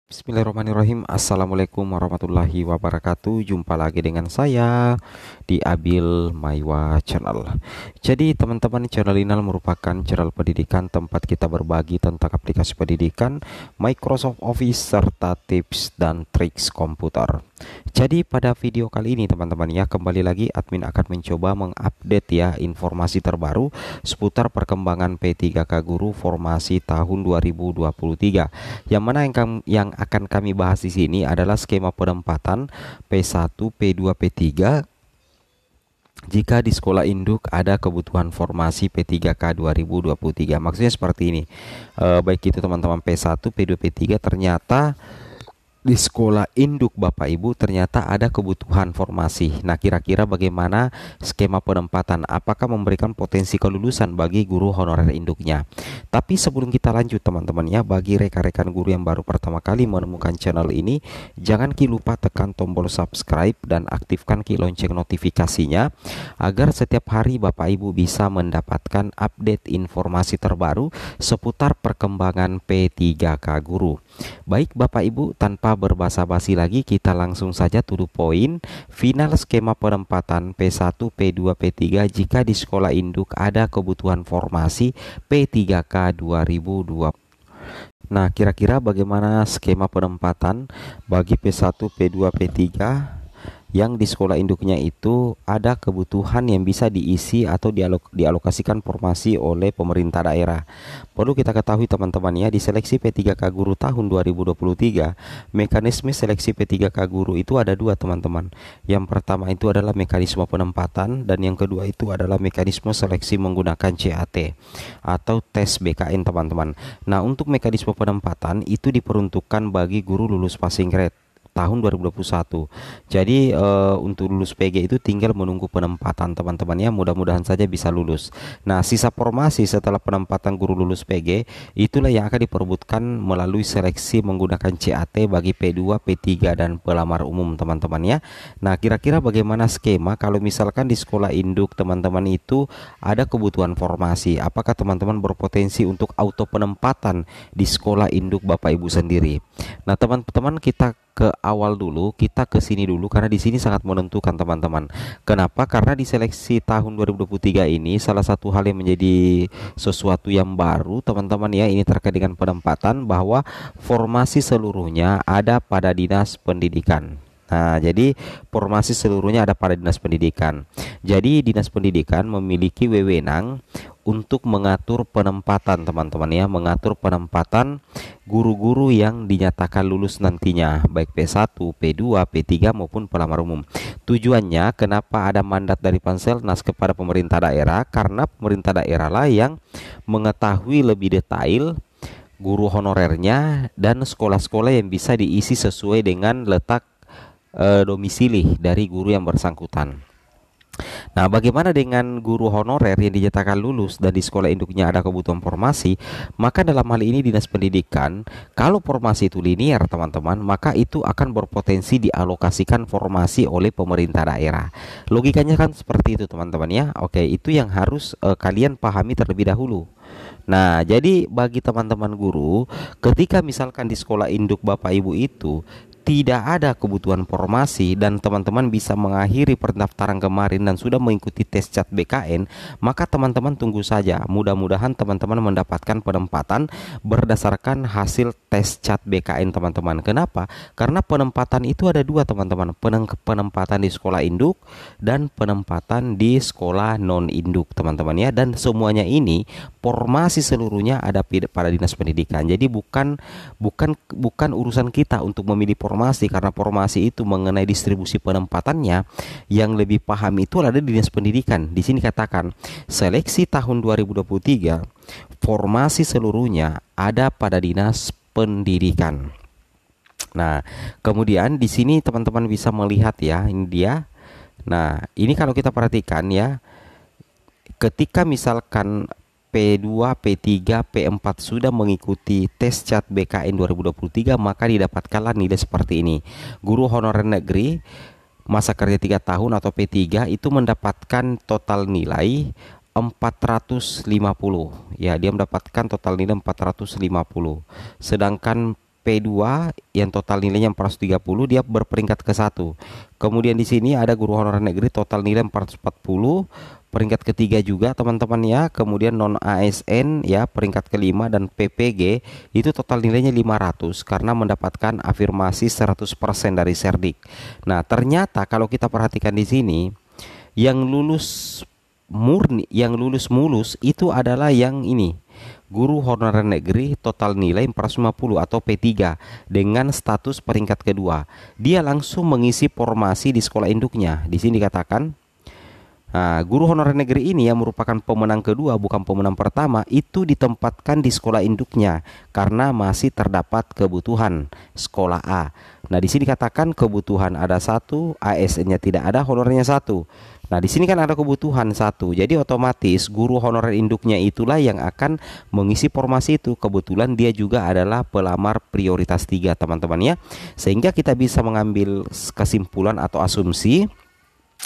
Bismillahirrahmanirrahim. Assalamualaikum warahmatullahi wabarakatuh. Jumpa lagi dengan saya di Abil Maiwa Channel. Jadi teman-teman, channel ini merupakan channel pendidikan tempat kita berbagi tentang aplikasi pendidikan, Microsoft Office, serta tips dan triks komputer. Jadi pada video kali ini teman-teman ya, kembali lagi admin akan mencoba mengupdate ya informasi terbaru seputar perkembangan P3K Guru formasi tahun 2023. Yang mana yang akan kami bahas di sini adalah skema penempatan P1, P2, P3 jika di sekolah induk ada kebutuhan formasi P3K 2023. Maksudnya seperti ini. Baik itu teman-teman P1, P2, P3 ternyata di sekolah induk Bapak Ibu ternyata ada kebutuhan formasi. Nah, kira-kira bagaimana skema penempatan? Apakah memberikan potensi kelulusan bagi guru honorer induknya? Tapi sebelum kita lanjut teman-teman ya, bagi rekan-rekan guru yang baru pertama kali menemukan channel ini, jangan lupa tekan tombol subscribe dan aktifkan lonceng notifikasinya agar setiap hari Bapak Ibu bisa mendapatkan update informasi terbaru seputar perkembangan P3K Guru. Baik Bapak Ibu, tanpa berbasa-basi lagi kita langsung saja to the point. Final skema penempatan P1, P2, P3 jika di sekolah induk ada kebutuhan formasi P3K 2020. Nah, kira-kira bagaimana skema penempatan bagi P1, P2, P3 yang di sekolah induknya itu ada kebutuhan yang bisa diisi atau dialokasikan formasi oleh pemerintah daerah. Perlu kita ketahui teman-teman ya, di seleksi P3K Guru tahun 2023, mekanisme seleksi P3K Guru itu ada dua teman-teman. Yang pertama itu adalah mekanisme penempatan dan yang kedua itu adalah mekanisme seleksi menggunakan CAT atau tes BKN teman-teman. Nah, untuk mekanisme penempatan itu diperuntukkan bagi guru lulus passing grade tahun 2021. Jadi untuk lulus PG itu tinggal menunggu penempatan teman-teman ya, mudah-mudahan saja bisa lulus. Nah, sisa formasi setelah penempatan guru lulus PG itulah yang akan diperebutkan melalui seleksi menggunakan CAT bagi P2, P3 dan pelamar umum teman-teman ya. Nah, kira-kira bagaimana skema kalau misalkan di sekolah induk teman-teman itu ada kebutuhan formasi? Apakah teman-teman berpotensi untuk auto penempatan di sekolah induk Bapak Ibu sendiri? Nah, teman-teman, kita ke awal dulu, kita ke sini dulu karena di sini sangat menentukan teman-teman. Kenapa? Karena di seleksi tahun 2023 ini salah satu hal yang menjadi sesuatu yang baru teman-teman ya, ini terkait dengan penempatan bahwa formasi seluruhnya ada pada Dinas Pendidikan. Nah, jadi formasi seluruhnya ada pada Dinas Pendidikan. Jadi Dinas Pendidikan memiliki wewenang untuk mengatur penempatan teman-teman ya, mengatur penempatan guru-guru yang dinyatakan lulus nantinya, baik P1, P2, P3 maupun pelamar umum. Tujuannya kenapa ada mandat dari Panselnas kepada pemerintah daerah? Karena pemerintah daerah lah yang mengetahui lebih detail guru honorernya dan sekolah-sekolah yang bisa diisi sesuai dengan letak domisili dari guru yang bersangkutan. Nah, bagaimana dengan guru honorer yang dinyatakan lulus dan di sekolah induknya ada kebutuhan formasi? Maka dalam hal ini Dinas Pendidikan, kalau formasi itu linear teman-teman, maka itu akan berpotensi dialokasikan formasi oleh pemerintah daerah. Logikanya kan seperti itu teman-teman ya. Oke, itu yang harus kalian pahami terlebih dahulu. Nah, jadi bagi teman-teman guru, ketika misalkan di sekolah induk Bapak Ibu itu tidak ada kebutuhan formasi dan teman-teman bisa mengakhiri pendaftaran kemarin dan sudah mengikuti tes CAT BKN, maka teman-teman tunggu saja. Mudah-mudahan teman-teman mendapatkan penempatan berdasarkan hasil tes CAT BKN teman-teman. Kenapa? Karena penempatan itu ada dua teman-teman, penempatan di sekolah induk dan penempatan di sekolah non induk teman-teman ya, dan semuanya ini formasi seluruhnya ada pada Dinas Pendidikan. Jadi bukan urusan kita untuk memilih formasi, karena formasi itu mengenai distribusi penempatannya yang lebih paham itu ada di Dinas Pendidikan. Di sini katakan seleksi tahun 2023 formasi seluruhnya ada pada Dinas Pendidikan. Nah, kemudian di sini teman-teman bisa melihat ya, ini dia. Nah, ini kalau kita perhatikan ya, ketika misalkan P2, P3, P4 sudah mengikuti tes CAT BKN 2023, maka didapatkanlah nilai seperti ini. Guru honorer negeri masa kerja 3 tahun atau P3 itu mendapatkan total nilai 450. Ya, dia mendapatkan total nilai 450. Sedangkan P2 yang total nilainya 430, dia berperingkat ke satu. Kemudian di sini ada guru honorer negeri total nilai 440, peringkat ketiga juga teman-teman ya. Kemudian non ASN ya peringkat kelima, dan PPG itu total nilainya 500 karena mendapatkan afirmasi 100% dari Serdik. Nah, ternyata kalau kita perhatikan di sini, yang lulus murni, yang lulus mulus itu adalah yang ini, guru honorer negeri total nilai 450 atau P3 dengan status peringkat kedua. Dia langsung mengisi formasi di sekolah induknya. Di sini dikatakan, nah, guru honorer negeri ini yang merupakan pemenang kedua bukan pemenang pertama itu ditempatkan di sekolah induknya karena masih terdapat kebutuhan sekolah A. Nah, di sini katakan kebutuhan ada satu, ASN-nya tidak ada, honorernya satu. Nah, di sini kan ada kebutuhan satu, jadi otomatis guru honorer induknya itulah yang akan mengisi formasi itu. Kebetulan dia juga adalah pelamar prioritas 3 teman-teman ya. Sehingga kita bisa mengambil kesimpulan atau asumsi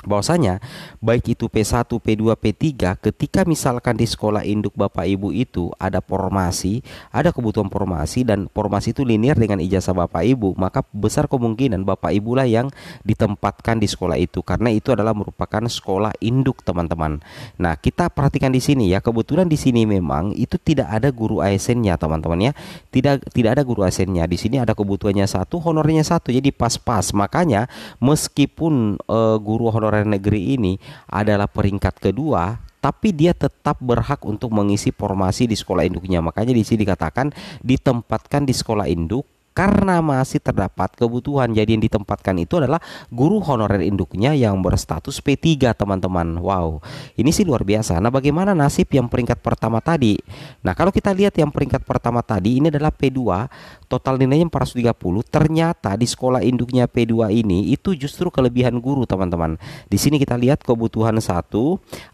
bahwasanya baik itu P1, P2, P3, ketika misalkan di sekolah induk Bapak Ibu itu ada formasi, ada kebutuhan formasi, dan formasi itu linear dengan ijazah Bapak Ibu, maka besar kemungkinan Bapak Ibu lah yang ditempatkan di sekolah itu karena itu adalah merupakan sekolah induk teman-teman. Nah, kita perhatikan di sini ya, kebetulan di sini memang itu tidak ada guru ASN-nya teman-teman ya. Tidak ada guru ASN-nya. Di sini ada kebutuhannya satu, honornya satu. Jadi pas-pas. Makanya meskipun guru honorer negeri ini adalah peringkat kedua, tapi dia tetap berhak untuk mengisi formasi di sekolah induknya. Makanya di sini dikatakan ditempatkan di sekolah induk karena masih terdapat kebutuhan. Jadi yang ditempatkan itu adalah guru honorer induknya yang berstatus P3 teman-teman. Wow, ini sih luar biasa. Nah, bagaimana nasib yang peringkat pertama tadi? Nah, kalau kita lihat yang peringkat pertama tadi ini adalah P2, total nilainya 430. Ternyata di sekolah induknya P2 ini itu justru kelebihan guru teman-teman. Di sini kita lihat kebutuhan 1,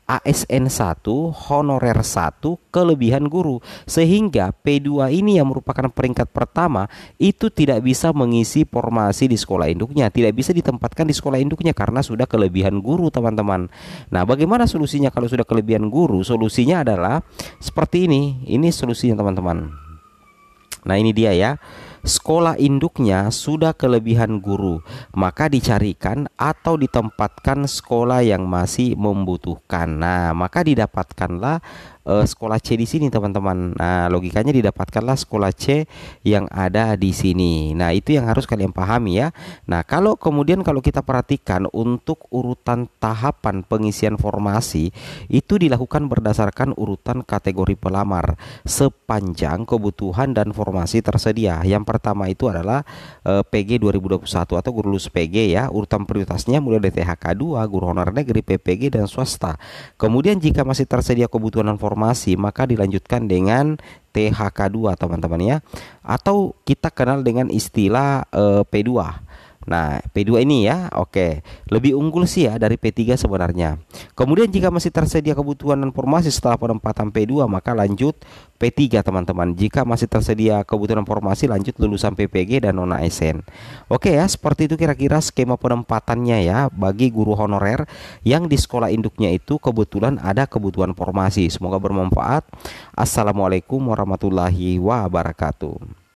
ASN 1, honorer 1, kelebihan guru. Sehingga P2 ini yang merupakan peringkat pertama itu tidak bisa mengisi formasi di sekolah induknya, tidak bisa ditempatkan di sekolah induknya karena sudah kelebihan guru teman-teman. Nah, bagaimana solusinya kalau sudah kelebihan guru? Solusinya adalah seperti ini. Ini solusinya teman-teman. Nah, ini dia ya. Sekolah induknya sudah kelebihan guru, maka dicarikan atau ditempatkan sekolah yang masih membutuhkan. Nah, maka didapatkanlah sekolah C di sini teman-teman. Nah, logikanya didapatkanlah sekolah C yang ada di sini. Nah, itu yang harus kalian pahami ya. Nah, kalau kita perhatikan untuk urutan tahapan pengisian formasi itu dilakukan berdasarkan urutan kategori pelamar sepanjang kebutuhan dan formasi tersedia. Yang pertama itu adalah PG 2021 atau guru lulus PG ya. Urutan prioritasnya mulai dari THK 2, guru honorer negeri, PPG, dan swasta. Kemudian jika masih tersedia kebutuhan dan formasi, maka dilanjutkan dengan THK 2 teman-teman ya. Atau kita kenal dengan istilah P2. Nah, P2 ini ya, oke, lebih unggul sih ya dari P3 sebenarnya. Kemudian jika masih tersedia kebutuhan dan formasi setelah penempatan P2, maka lanjut P3 teman-teman. Jika masih tersedia kebutuhan formasi, lanjut lulusan PPG dan non ASN. Oke ya, seperti itu kira-kira skema penempatannya ya bagi guru honorer yang di sekolah induknya itu kebetulan ada kebutuhan formasi. Semoga bermanfaat. Assalamualaikum warahmatullahi wabarakatuh.